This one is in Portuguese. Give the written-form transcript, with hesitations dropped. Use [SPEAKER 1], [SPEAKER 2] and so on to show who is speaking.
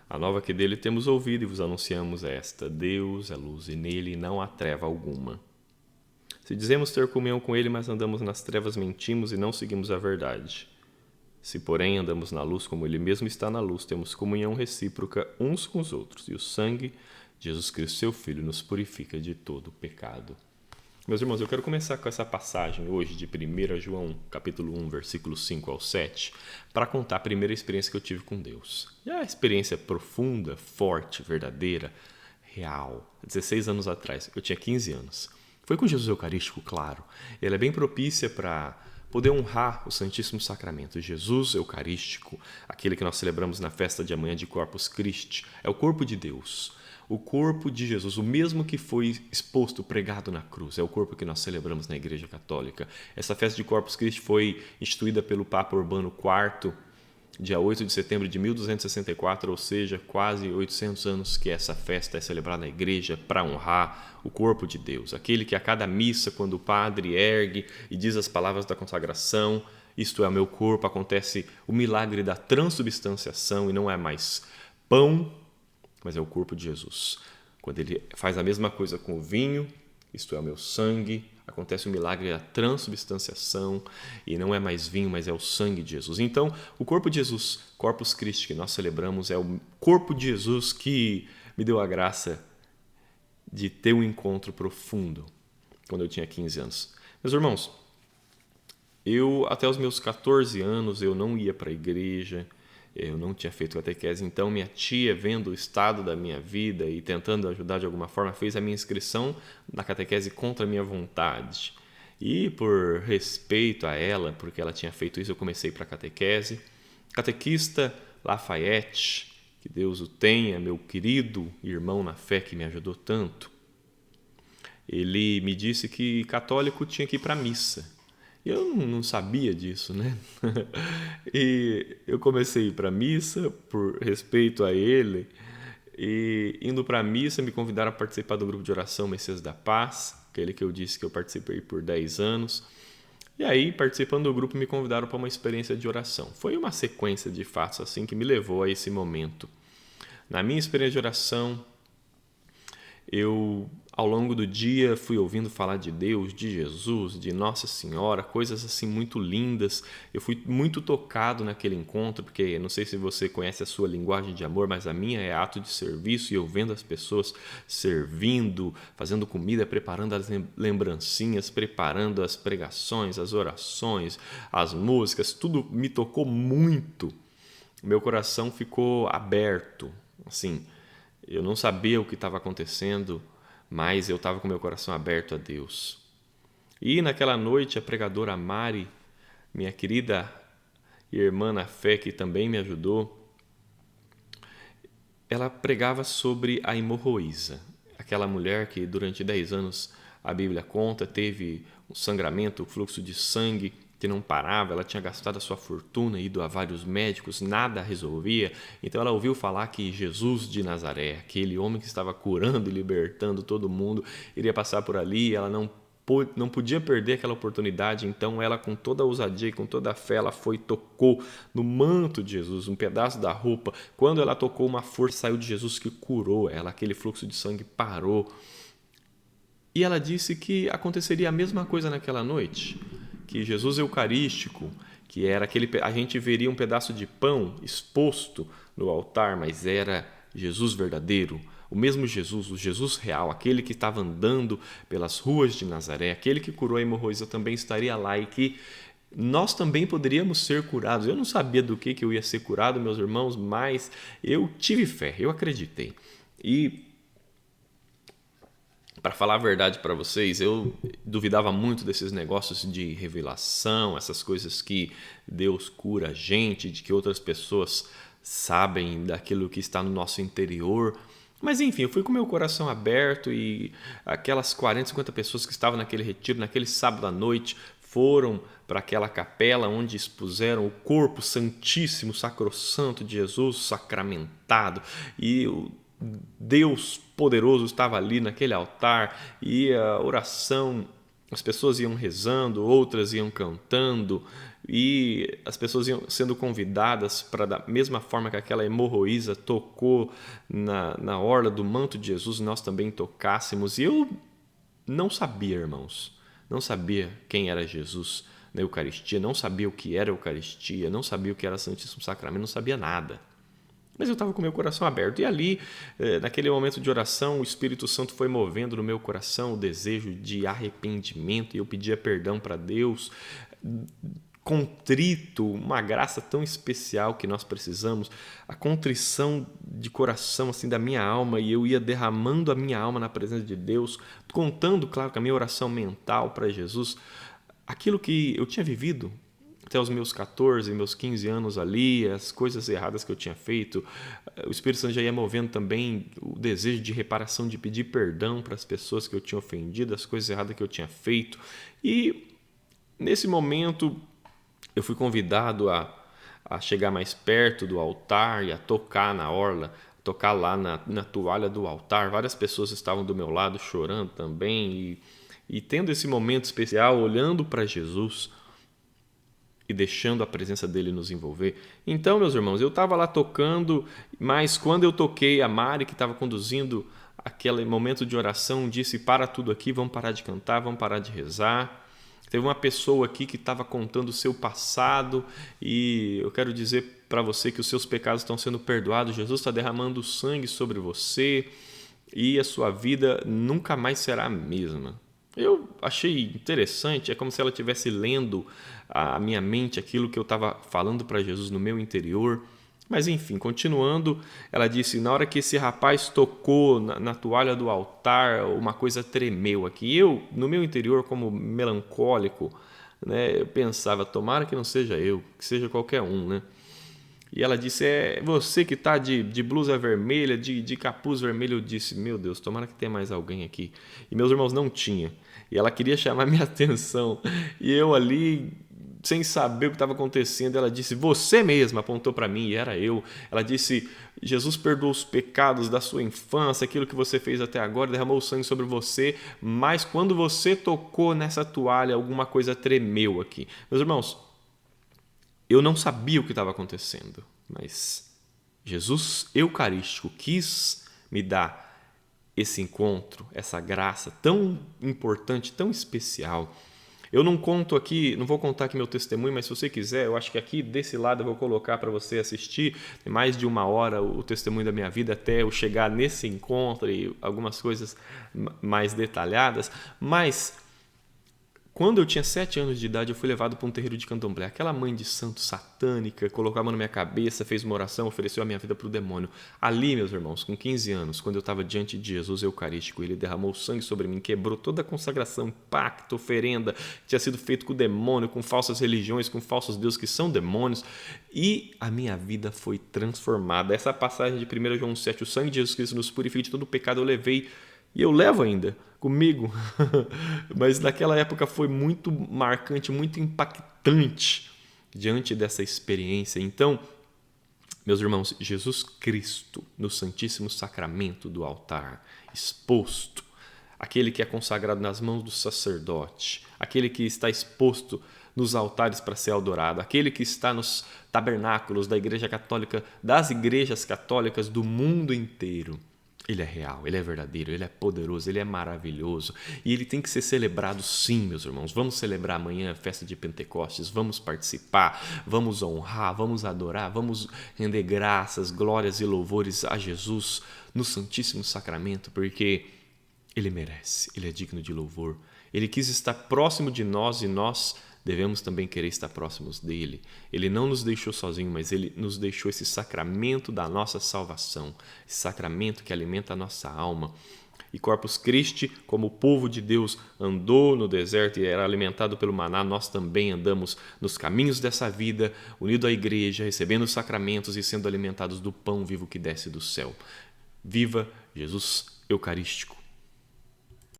[SPEAKER 1] A nova que dele temos ouvido e vos anunciamos é esta: Deus é luz e nele não há treva alguma. Se dizemos ter comunhão com ele, mas andamos nas trevas, mentimos e não seguimos a verdade. Se, porém, andamos na luz como ele mesmo está na luz, temos comunhão recíproca uns com os outros, e o sangue de Jesus Cristo, seu Filho, nos purifica de todo pecado. Meus irmãos, eu quero começar com essa passagem hoje de 1 João, capítulo 1, versículos 5 ao 7, para contar a primeira experiência que eu tive com Deus. E a experiência profunda, forte, verdadeira, real. 16 anos atrás, eu tinha 15 anos. Foi com Jesus Eucarístico, claro. Ele é bem propícia para poder honrar o Santíssimo Sacramento. Jesus Eucarístico, aquele que nós celebramos na festa de amanhã de Corpus Christi, é o corpo de Deus. O corpo de Jesus, o mesmo que foi exposto, pregado na cruz, é o corpo que nós celebramos na Igreja Católica. Essa festa de Corpus Christi foi instituída pelo Papa Urbano IV, dia 8 de setembro de 1264, ou seja, quase 800 anos que essa festa é celebrada na Igreja para honrar o corpo de Deus. Aquele que a cada missa, quando o padre ergue e diz as palavras da consagração, isto é o meu corpo, acontece o milagre da transubstanciação e não é mais pão, mas é o corpo de Jesus. Quando ele faz a mesma coisa com o vinho, isto é o meu sangue, acontece o milagre da transubstanciação e não é mais vinho, mas é o sangue de Jesus. Então, o corpo de Jesus, Corpus Christi, que nós celebramos, é o corpo de Jesus que me deu a graça de ter um encontro profundo quando eu tinha 15 anos. Meus irmãos, até os meus 14 anos, eu não ia para a igreja, eu não tinha feito catequese, então minha tia, vendo o estado da minha vida e tentando ajudar de alguma forma, fez a minha inscrição na catequese contra a minha vontade. E por respeito a ela, porque ela tinha feito isso, eu comecei para a catequese. Catequista Lafayette, que Deus o tenha, meu querido irmão na fé que me ajudou tanto, ele me disse que católico tinha que ir para a missa. Eu não sabia disso, né? E eu comecei a ir para a missa por respeito a ele. E indo para a missa, me convidaram a participar do grupo de oração Messias da Paz, aquele que eu disse que eu participei por 10 anos. E aí, participando do grupo, me convidaram para uma experiência de oração. Foi uma sequência de fatos assim que me levou a esse momento. Na minha experiência de oração, eu, ao longo do dia, fui ouvindo falar de Deus, de Jesus, de Nossa Senhora, coisas assim muito lindas. Eu fui muito tocado naquele encontro, porque não sei se você conhece a sua linguagem de amor, mas a minha é ato de serviço, e eu vendo as pessoas servindo, fazendo comida, preparando as lembrancinhas, preparando as pregações, as orações, as músicas, tudo me tocou muito. Meu coração ficou aberto, assim. Eu não sabia o que estava acontecendo, mas eu estava com meu coração aberto a Deus. E naquela noite, a pregadora Mari, minha querida irmã na fé, que também me ajudou, ela pregava sobre a hemorroísa, aquela mulher que durante 10 anos, a Bíblia conta, teve um sangramento, um fluxo de sangue que não parava, ela tinha gastado a sua fortuna, ido a vários médicos, nada resolvia. Então ela ouviu falar que Jesus de Nazaré, aquele homem que estava curando e libertando todo mundo, iria passar por ali, ela não podia perder aquela oportunidade. Então ela, com toda a ousadia e com toda a fé, ela foi e tocou no manto de Jesus, um pedaço da roupa. Quando ela tocou, uma força saiu de Jesus que curou ela, aquele fluxo de sangue parou. E ela disse que aconteceria a mesma coisa naquela noite, que Jesus Eucarístico, que era aquele, a gente veria um pedaço de pão exposto no altar, mas era Jesus verdadeiro, o mesmo Jesus, o Jesus real, aquele que estava andando pelas ruas de Nazaré, aquele que curou a hemorroísa também estaria lá, e que nós também poderíamos ser curados. Eu não sabia do que eu ia ser curado, meus irmãos, mas eu tive fé, eu acreditei. E para falar a verdade para vocês, eu duvidava muito desses negócios de revelação, essas coisas que Deus cura a gente, de que outras pessoas sabem daquilo que está no nosso interior. Mas enfim, eu fui com meu coração aberto, e aquelas 40, 50 pessoas que estavam naquele retiro, naquele sábado à noite, foram para aquela capela onde expuseram o corpo santíssimo, sacrossanto de Jesus, sacramentado, e o Deus poderoso estava ali naquele altar, e a oração, as pessoas iam rezando, outras iam cantando, e as pessoas iam sendo convidadas para, da mesma forma que aquela hemorroísa tocou na orla do manto de Jesus, nós também tocássemos. E eu não sabia, irmãos, não sabia quem era Jesus na Eucaristia, não sabia o que era a Eucaristia, não sabia o que era Santíssimo Sacramento, não sabia nada. Mas eu estava com o meu coração aberto. E ali, naquele momento de oração, o Espírito Santo foi movendo no meu coração o desejo de arrependimento. E eu pedia perdão para Deus, contrito, uma graça tão especial que nós precisamos, a contrição de coração assim da minha alma. E eu ia derramando a minha alma na presença de Deus, contando, claro, com a minha oração mental para Jesus, aquilo que eu tinha vivido até os meus 14, meus 15 anos ali, as coisas erradas que eu tinha feito. O Espírito Santo já ia movendo também o desejo de reparação, de pedir perdão para as pessoas que eu tinha ofendido, as coisas erradas que eu tinha feito. E nesse momento eu fui convidado a chegar mais perto do altar e a tocar na orla, tocar lá na toalha do altar. Várias pessoas estavam do meu lado chorando também e tendo esse momento especial, olhando para Jesus e deixando a presença dele nos envolver. Então, meus irmãos, eu estava lá tocando, mas quando eu toquei, a Mari, que estava conduzindo aquele momento de oração, disse: para tudo aqui, vamos parar de cantar, vamos parar de rezar. Teve uma pessoa aqui que estava contando o seu passado e eu quero dizer para você que os seus pecados estão sendo perdoados, Jesus está derramando sangue sobre você e a sua vida nunca mais será a mesma. Eu achei interessante, é como se ela estivesse lendo a minha mente, aquilo que eu estava falando para Jesus no meu interior. Mas enfim, continuando, ela disse: na hora que esse rapaz tocou na toalha do altar, uma coisa tremeu aqui. Eu, no meu interior, como melancólico, né, eu pensava: tomara que não seja eu, que seja qualquer um, né? E ela disse: é você que está de blusa vermelha, de capuz vermelho. Eu disse: meu Deus, tomara que tenha mais alguém aqui. E meus irmãos, não tinha. E ela queria chamar minha atenção. E eu ali, sem saber o que estava acontecendo, ela disse: você mesma, apontou para mim, e era eu. Ela disse: Jesus perdoou os pecados da sua infância, aquilo que você fez até agora, derramou o sangue sobre você, mas quando você tocou nessa toalha, alguma coisa tremeu aqui. Meus irmãos, eu não sabia o que estava acontecendo, mas Jesus Eucarístico quis me dar esse encontro, essa graça tão importante, tão especial. Eu não conto aqui, não vou contar aqui meu testemunho, mas se você quiser, eu acho que aqui desse lado eu vou colocar para você assistir. Tem mais de 1 hora o testemunho da minha vida até eu chegar nesse encontro e algumas coisas mais detalhadas. Mas quando eu tinha 7 anos de idade, eu fui levado para um terreiro de candomblé. Aquela mãe de santo satânica colocou a mão na minha cabeça, fez uma oração, ofereceu a minha vida para o demônio. Ali, meus irmãos, com 15 anos, quando eu estava diante de Jesus Eucarístico, ele derramou sangue sobre mim, quebrou toda a consagração, pacto, oferenda que tinha sido feito com o demônio, com falsas religiões, com falsos deuses que são demônios. E a minha vida foi transformada. Essa passagem de 1 João 7, o sangue de Jesus Cristo nos purifica de todo o pecado, eu levei. E eu levo ainda comigo, mas naquela época foi muito marcante, muito impactante diante dessa experiência. Então, meus irmãos, Jesus Cristo no Santíssimo Sacramento do altar, exposto, aquele que é consagrado nas mãos do sacerdote, aquele que está exposto nos altares para ser adorado, aquele que está nos tabernáculos da Igreja Católica, das igrejas católicas do mundo inteiro. Ele é real, ele é verdadeiro, ele é poderoso, ele é maravilhoso e ele tem que ser celebrado sim, meus irmãos. Vamos celebrar amanhã a festa de Pentecostes, vamos participar, vamos honrar, vamos adorar, vamos render graças, glórias e louvores a Jesus no Santíssimo Sacramento, porque ele merece, ele é digno de louvor. Ele quis estar próximo de nós e nós devemos também querer estar próximos dele. Ele não nos deixou sozinho, mas ele nos deixou esse sacramento da nossa salvação, esse sacramento que alimenta a nossa alma. E Corpus Christi, como o povo de Deus andou no deserto e era alimentado pelo maná, nós também andamos nos caminhos dessa vida, unido à igreja, recebendo os sacramentos e sendo alimentados do pão vivo que desce do céu. Viva Jesus Eucarístico!